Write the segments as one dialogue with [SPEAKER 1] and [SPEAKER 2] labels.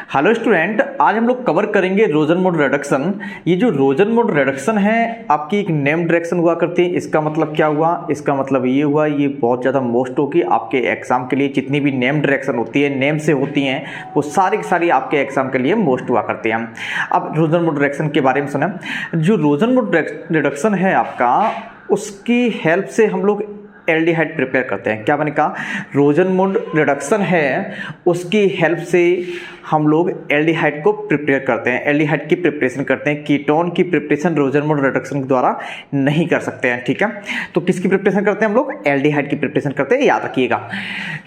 [SPEAKER 1] Hello student, आज हम लोग कवर करेंगे रोजनमोड रिडक्शन। ये जो रोजनमोड रिडक्शन है आपकी एक नेम्ड रिएक्शन हुआ करती है। इसका मतलब क्या हुआ? इसका मतलब ये हुआ, ये बहुत ज़्यादा मोस्ट होगी आपके एग्जाम के लिए। जितनी भी नेम्ड रिएक्शन होती है, नेम से होती हैं, वो सारी की सारी आपके एग्जाम के लिए मोस्ट हुआ करती हैं। अब रोजनमोड रिएक्शन के बारे में सुना। जो रोजनमोड रिडक्शन है आपका, उसकी हेल्प से हम लोग एल्डिहाइड प्रिपेयर करते हैं। क्या मैंने कहा? रोजनमोड रिडक्शन है, उसकी हेल्प से हम लोग एल्डिहाइड को प्रिपेयर करते हैं, एल्डिहाइड की प्रिपरेशन करते हैं। कीटोन की प्रिपरेशन रोजनमोड रिडक्शन के द्वारा नहीं कर सकते हैं। ठीक है, तो किसकी प्रिपरेशन करते हैं हम लोग? एल्डिहाइड की प्रिपरेशन करते हैं, याद रखिएगा।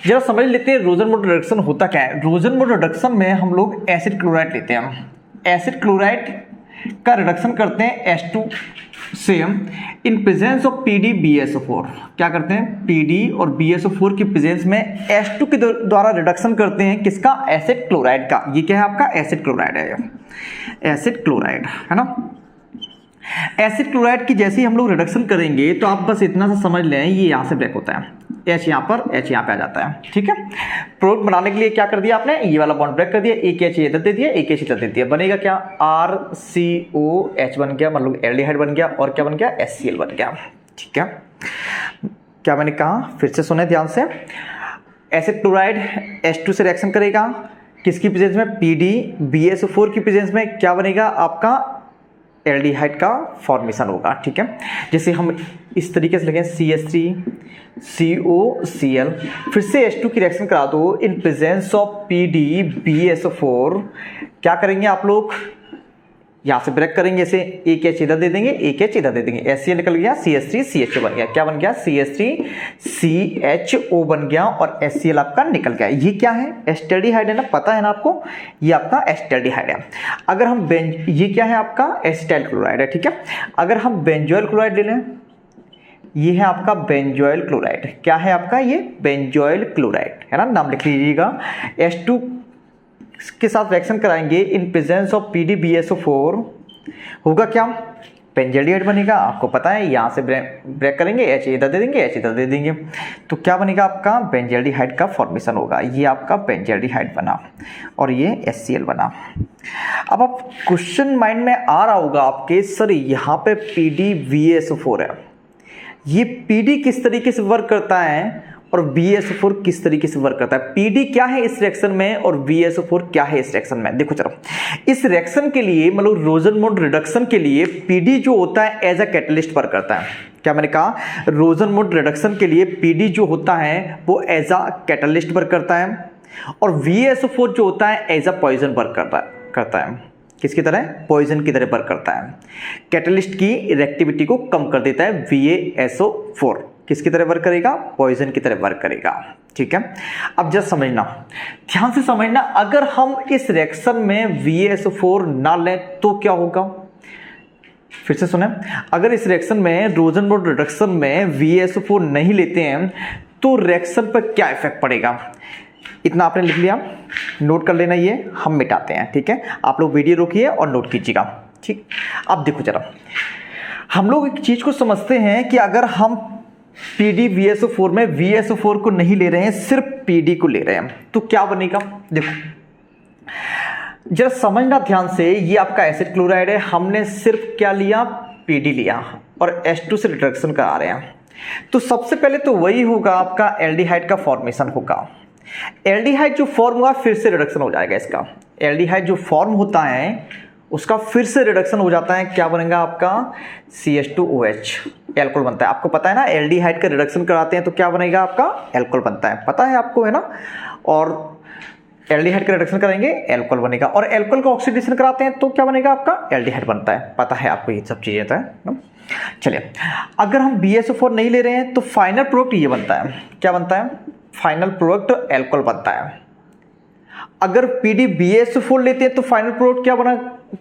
[SPEAKER 1] जरा समझ लेते हैं रोजनमोड रिडक्शन होता क्या है। रोजनमोड रिडक्शन में हम लोग एसिड क्लोराइड लेते हैं। एसिड क्लोराइड का रिडक्शन करते हैं H2 से इन प्रेजेंस ऑफ PdBSO4। क्या करते हैं? PD और BSO4 की प्रेजेंस में H2 के द्वारा रिडक्शन करते हैं। किसका? एसिड क्लोराइड का। ये क्या है आपका? एसिड क्लोराइड है, एसिड क्लोराइड है ना। एसिड क्लोराइड की जैसे ही हम लोग रिडक्शन करेंगे तो आप बस इतना सा समझ लें, ये यहाँ से ब्रेक होता है, H यहाँ पर, H यहाँ पे आ जाता है। ठीक है, प्रोडक्ट बनाने के लिए क्या कर दिया आपने? ये वाला बॉन्ड ब्रेक कर दिया, एक H इधर दे दिया, एक H इधर दे दिया। बनेगा क्या? RCOH बन गया, मतलब एल्डिहाइड बन गया। और क्या बन गया? HCl बन गया। ठीक है, क्या मैंने कहा? फिर से सुने ध्यान से। एसिड क्लोराइड H2 से रिएक्शन करेगा, किसकी प्रेजेंस में? PdBSO4 की प्रेजेंस में। क्या बनेगा आपका? एल्डिहाइड का फॉर्मेशन होगा। ठीक है, जैसे हम इस तरीके से लिखें CH3COCl, फिर से H2 की रिएक्शन करा दो इन प्रेजेंस ऑफ PdBSO4। क्या करेंगे आप लोग? यहां से ब्रेक करेंगे, ऐसे एक H इधर दे देंगे, एक H इधर दे देंगे। HCl निकल गया, CH3CHO बन गया। क्या बन गया? CH3CHO बन गया और HCl आपका निकल गया। ये क्या है? एस्टैल्डिहाइड है ना, पता है ना आपको, ये आपका एस्टैल्डिहाइड है। अगर हम ये क्या है आपका? एसिटाइल क्लोराइड है। ठीक है, अगर हम बेंजोइल क्लोराइड ले लें, ये है आपका बेंजोइल क्लोराइड। क्या है आपका? ये बेंजोइल क्लोराइड है ना, नाम लिख लीजिएगा। H2 के साथ रिएक्शन कराएंगे इन प्रेजेंस ऑफ PdBSO4, होगा क्या? बेंजोइड बनेगा। आपको पता है, यहां से ब्रेक करेंगे, H इधर दे देंगे, H इधर दे देंगे, तो क्या बनेगा आपका? बेंजोल्डिहाइड का फॉर्मेशन होगा। ये आपका बेंजोल्डिहाइड बना और ये HCl बना। अब आप क्वेश्चन माइंड में आ रहा होगा आपके, सर यहाँ पे PdBSO4 है, ये PD किस तरीके से वर्क करता है और BSO4 किस तरीके से वर्क करता है? PD क्या है इस रिएक्शन में और BSO4 क्या है इस रिएक्शन में? देखो चलो, इस रिएक्शन के लिए, मतलब रोजनमोड रिडक्शन के लिए PD जो होता है एज अ कैटलिस्ट वर्क करता है। क्या मैंने कहा? रोजनमोड रिडक्शन के लिए PD जो होता है वो एज अ कैटलिस्ट वर्क करता है और BSO4 जो होता है एज अ पॉइजन वर्क करता है। किसकी तरह? पॉइजन की तरह वर्क करता है। कैटलिस्ट की रिएक्टिविटी को कम कर देता है VaSO4। किसकी तरह वर्क करेगा? पॉइजन की तरह वर्क करेगा। ठीक है, अब जस्ट समझना, ध्यान से समझना, अगर हम इस रिएक्शन में VaSO4 ना लें तो क्या होगा? फिर से सुने, अगर इस रिएक्शन में, रोजनमोड रिडक्शन में VaSO4 नहीं लेते हैं तो रिएक्शन पर क्या इफेक्ट पड़ेगा? इतना आपने लिख लिया, नोट कर लेना, ये हम मिटाते हैं। ठीक है, आप लोग वीडियो रोकिए और नोट कीजिएगा। ठीक, अब देखो जरा, हम लोग एक चीज को समझते हैं कि अगर हम PdBSO4 में VaSO4 को नहीं ले रहे हैं, सिर्फ PD को ले रहे हैं, तो क्या बनेगा? देखो जरा समझना ध्यान से, ये आपका एसिड क्लोराइड है, हमने सिर्फ क्या लिया? PD लिया और H2 से रिडक्शन करा रहे हैं, तो सबसे पहले तो वही होगा आपका, एल्डिहाइड का फॉर्मेशन होगा। एल्डिहाइड जो फॉर्म हुआ फिर से रिडक्शन हो जाएगा इसका। एल्डिहाइड जो फॉर्म होता है उसका फिर से रिडक्शन हो जाता है। क्या बनेगा आपका? CH2OH, एल्कोहल बनता है। आपको पता है ना, एल्डिहाइड का रिडक्शन कराते हैं तो क्या बनेगा आपका? एल्कोहल बनता है, पता है आपको, है ना। और एल्डिहाइड का रिडक्शन करेंगे, एल्कोहल बनेगा, और एल्कोहल का ऑक्सीडेशन कराते हैं तो क्या बनेगा आपका? एल्डिहाइड बनता है, पता है आपको, ये सब चीजें तो। चलिए, अगर हम BSO4 नहीं ले रहे हैं तो फाइनल प्रोडक्ट ये बनता है। क्या बनता है? फाइनल प्रोडक्ट एल्कोहल बनता है। अगर PdBSO4 लेते हैं तो फाइनल प्रोडक्ट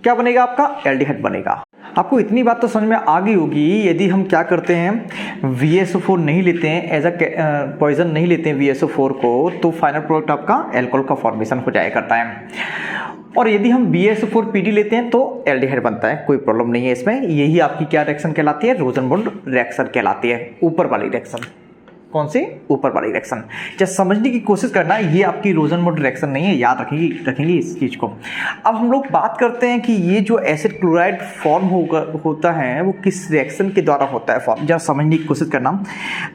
[SPEAKER 1] क्या बनेगा आपका? एल्डिहाइड बनेगा। आपको इतनी बात तो समझ में आ गई होगी। यदि हम क्या करते हैं, VaSO4 नहीं लेते हैं, एज अ पॉइजन नहीं लेते हैं VaSO4 को, तो फाइनल प्रोडक्ट आपका एल्कोहल का फॉर्मेशन हो जाया करता है। और यदि हम BaSO4 PD लेते हैं तो एल्डिहाइड बनता है, कोई प्रॉब्लम नहीं है इसमें। यही आपकी क्या रिएक्शन कहलाती है? रोजनमोड रिएक्शन कहलाती है, ऊपर वाली रिएक्शन। कौन से, ऊपर वाली रिएक्शन। जब समझने की कोशिश करना, ये आपकी रोजनमोड रिएक्शन नहीं है, याद रखेंगे इस चीज़ को। अब हम लोग बात करते हैं कि ये जो एसिड क्लोराइड फॉर्म होता है वो किस रिएक्शन के द्वारा होता है फॉर्म। जब समझने की कोशिश करना,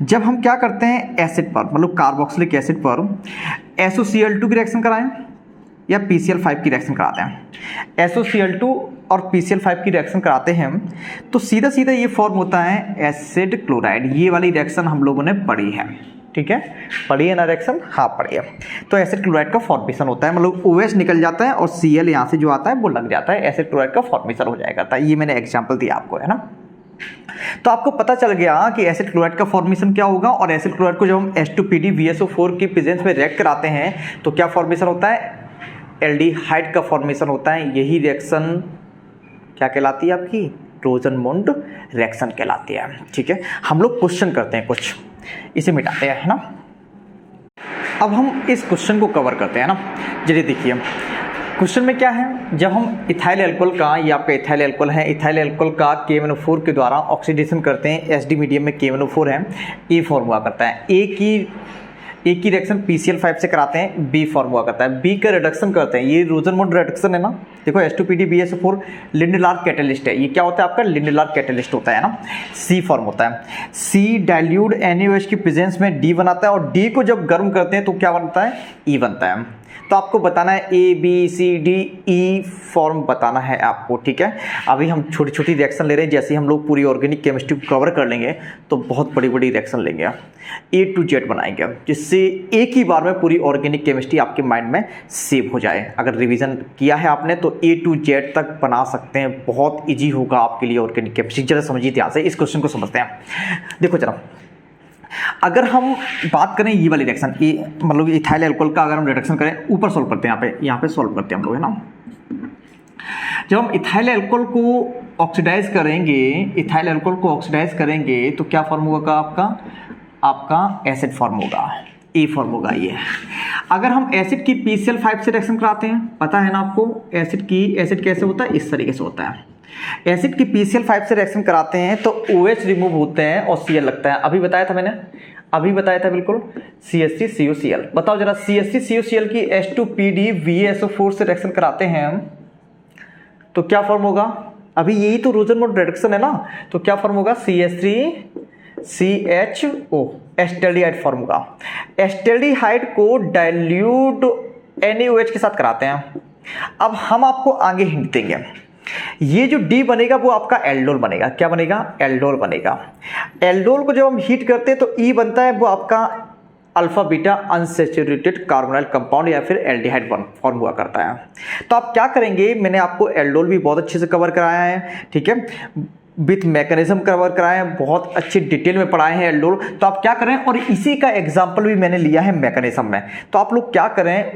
[SPEAKER 1] जब हम क्या करते हैं एसिड पर, मतलब कार्बोक्सिलिक एसिड पर SOCl2 की रिएक्शन कराएं या PCl5 की रिएक्शन कराते हैं। SOCl2 और PCl5 की रिएक्शन कराते हैं तो सीधा सीधा ये फॉर्म होता है एसिड क्लोराइड। ये वाली रिएक्शन हम लोगों ने पढ़ी है, ठीक है, पढ़ी है ना रिएक्शन, हाँ पढ़ी है। तो एसिड क्लोराइड का फॉर्मेशन होता है, मतलब OH निकल जाता है और Cl यहाँ से जो आता है वो लग जाता है, एसिड क्लोराइड का फॉर्मेशन हो जाएगा। ये मैंने एग्जाम्पल दिया आपको, है ना। तो आपको पता चल गया कि एसिड क्लोराइड का फॉर्मेशन क्या होगा, और एसिड क्लोराइड को जब हम H2PdVSO4 की प्रेजेंस में रिएक्ट कराते हैं तो क्या फॉर्मेशन होता है, एल्डिहाइड का फॉर्मेशन होता है। यही रिएक्शन क्या कहलाती है आपकी, रोजनमोंड रिएक्शन कहलाती है, ठीक है। हम लोग क्वेश्चन करते हैं कुछ, इसे मिटाते हैं, है ना। अब हम इस क्वेश्चन को कवर करते हैं ना। चलिए देखिए क्वेश्चन में क्या है, जब हम इथाइल एल्कोहल का, ये आपका इथाइल एल्कोहल है, इथाइल एल्कोहल का KMnO4 के द्वारा ऑक्सीडेशन करते हैं, SD मीडियम में KMnO4 है, E फॉर्म हुआ करता है। ए की रिएक्शन PCl5 से कराते हैं, B फॉर्म हुआ करता है। B का रिडक्शन करते हैं, ये रोजनमोड रिडक्शन है ना। देखो H2PdVSO4 लिंडलार कैटलिस्ट है, ये क्या होता है आपका, लिंडलार कैटलिस्ट होता है ना। C फॉर्म होता है, C डाइल्यूट NaOH की प्रेजेंस में D बनाता है, और D को जब गर्म करते हैं तो क्या बनता है, E बनता है। तो आपको बताना है ABCDE फॉर्म बताना है आपको, ठीक है। अभी हम छोटी छोटी रिएक्शन ले रहे हैं, जैसे ही हम लोग पूरी ऑर्गेनिक केमिस्ट्री को कवर कर लेंगे तो बहुत बड़ी बड़ी रिएक्शन लेंगे, A to Z बनाएंगे, जिससे एक ही बार में पूरी ऑर्गेनिक केमिस्ट्री आपके माइंड में सेव हो जाए। अगर रिवीजन किया है आपने तो A to Z तक बना सकते हैं, बहुत ईजी होगा आपके लिए ऑर्गेनिक केमिस्ट्री। जरा समझिए ध्यान से, इस क्वेश्चन को समझते हैं। देखो जरा, अगर हम बात करें ये वाली रिएक्शन, मतलब इथाइल एल्कोहल का अगर हम रिडक्शन करें, ऊपर सॉल्व करते हैं, यहाँ पे सॉल्व करते हैं हम लोग, है ना। जब हम इथाइल एल्कोहल को ऑक्सीडाइज करेंगे, इथाइल एल्कोहल को ऑक्सीडाइज करेंगे तो क्या फॉर्म होगा आपका एसिड फॉर्म होगा, E फॉर्म होगा ये। अगर हम एसिड की PCl5 से रिएक्शन कराते हैं, पता है ना आपको एसिड कैसे होता है, इस तरीके से होता है। एसिड की PCl5 से रिएक्शन कराते हैं तो OH रिमूव होते हैं और Cl लगता है। अभी बताया था मैंने, अभी बताया था बिल्कुल, CH3COCl। बताओ जरा, CH3COCl की H2PdVSO4 से रिएक्शन कराते हैं हम तो क्या फॉर्म होगा, अभी यही तो रोजनमोड रिडक्शन है ना, तो क्या फॉर्म होगा, CH3CHO, एस्टेल्डिहाइड फॉर्म होगा। एस्टेल्डिहाइड को डाइल्यूट NaOH के साथ कराते हैं। अब हम आपको आगे हिंट देंगे, ये जो D बनेगा वो आपका एल्डोल बनेगा। क्या बनेगा, एल्डोल बनेगा। एल्डोल को जब हम हीट करते हैं तो E बनता है, वो आपका alpha beta unsaturated carbonyl compound या फिर एल्डिहाइड फॉर्म हुआ करता है। तो आप क्या करेंगे, मैंने आपको एल्डोल भी बहुत अच्छे से कवर कराया है, ठीक है, विथ मैकेनिज्म कवर कराए हैं, बहुत अच्छी डिटेल में पढ़ाए हैं एल्डोल। तो आप क्या करें, और इसी का एग्जांपल भी मैंने लिया है मैकेनिज्म में। तो आप लोग क्या करें,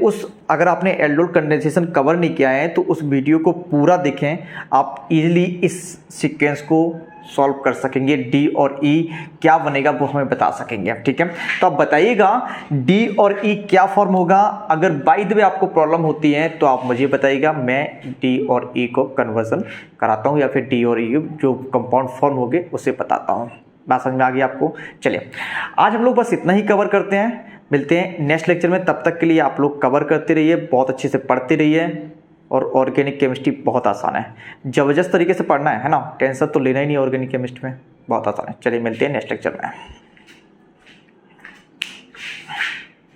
[SPEAKER 1] अगर आपने एल्डोल कंडेंसेशन कवर नहीं किया है तो उस वीडियो को पूरा देखें, आप इजीली इस सीक्वेंस को सॉल्व कर सकेंगे। D और E क्या बनेगा वो हमें बता सकेंगे, ठीक है। तो आप बताइएगा D और E क्या फॉर्म होगा। अगर बाय द वे आपको प्रॉब्लम होती है तो आप मुझे बताइएगा, मैं D और E को कन्वर्जन कराता हूँ, या फिर D और E जो कंपाउंड फॉर्म होंगे उसे बताता हूँ। बात समझ में आ गई आपको। चलिए आज हम लोग बस इतना ही कवर करते हैं, मिलते हैं नेक्स्ट लेक्चर में। तब तक के लिए आप लोग कवर करते रहिए, बहुत अच्छे से पढ़ते रहिए। और ऑर्गेनिक केमिस्ट्री बहुत आसान है, जबरदस्त तरीके से पढ़ना है ना, टेंशन तो लेना ही नहीं ऑर्गेनिक केमिस्ट्री में, बहुत आसान है। चलिए मिलते हैं नेक्स्ट लेक्चर में।